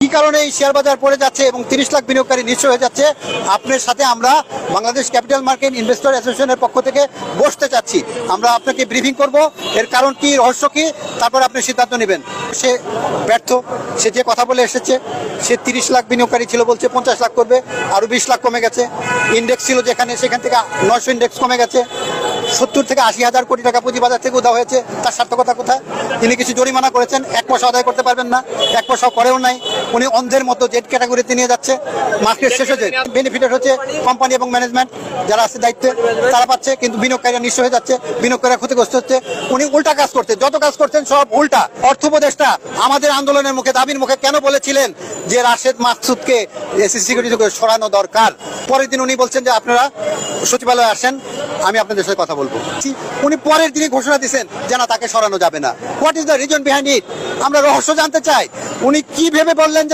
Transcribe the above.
কি কারণে এই শেয়ার বাজার পড়ে যাচ্ছে এবং 30 লাখ বিনিয়োগকারী নিঃস্ব হয়ে যাচ্ছে, আপনার সাথে আমরা বাংলাদেশ ক্যাপিটাল মার্কেট ইনভেস্টর অ্যাসোসিয়েশনের পক্ষ থেকে বসতে চাচ্ছি। আমরা আপনাকে ব্রিফিং করব, এর কারণ কি, রহস্য কি, তারপর আপনি সিদ্ধান্ত নেবেন। সে ব্যর্থ, সে যে কথা বলে এসেছে, সে 30 লাখ বিনিয়োগকারী ছিল বলছে 50 লাখ করবে, আরও 20 লাখ কমে গেছে। ইন্ডেক্স ছিল যেখানে, সেখান থেকে 900 ইন্ডেক্স কমে গেছে। 70 থেকে 80 হাজার কোটি টাকা পুঁজিবাজার থেকে উধাও হয়েছে। তার সার্থকতা কোথায়? তিনি কিছু জরিমানা করেছেন, 1 পয়সা আদায় করতে পারবেন না, 1 পয়সাও করেও নাই। উনি অন্ধের মতো জেড ক্যাটাগরিতে নিয়ে যাচ্ছে। মার্কেট শেষ হচ্ছে, বেনিফিটেড হচ্ছে কোম্পানি এবং ম্যানেজমেন্ট যারা আছে দায়িত্বে, তারা পাচ্ছে, কিন্তু বিনিয়োগকারীরা নিঃস্ব হয়ে যাচ্ছে, বিনিয়োগকারীরা ক্ষতিগ্রস্ত হচ্ছে। উনি উল্টা কাজ করতেন, যত কাজ করতেন সব উল্টা। অর্থ উপদেষ্টা আমাদের আন্দোলনের মুখে, দাবির মুখে কেন বলেছিলেন যে রাশেদ মাকসুদকে এসএসসি সিকিউরিটি থেকে সরানো দরকার? পরের দিন উনি বলছেন যে আপনারা সচিবালয়ে আসেন, আমি আপনাদের সাথে কথা বলবো। উনি পরের দিনই ঘোষণা দিয়েছেন যে না, তাকে সরানো যাবে না। What is the reason behind it? আমরা রহস্য জানতে চাই। উনি কি ভেবে বললেন যে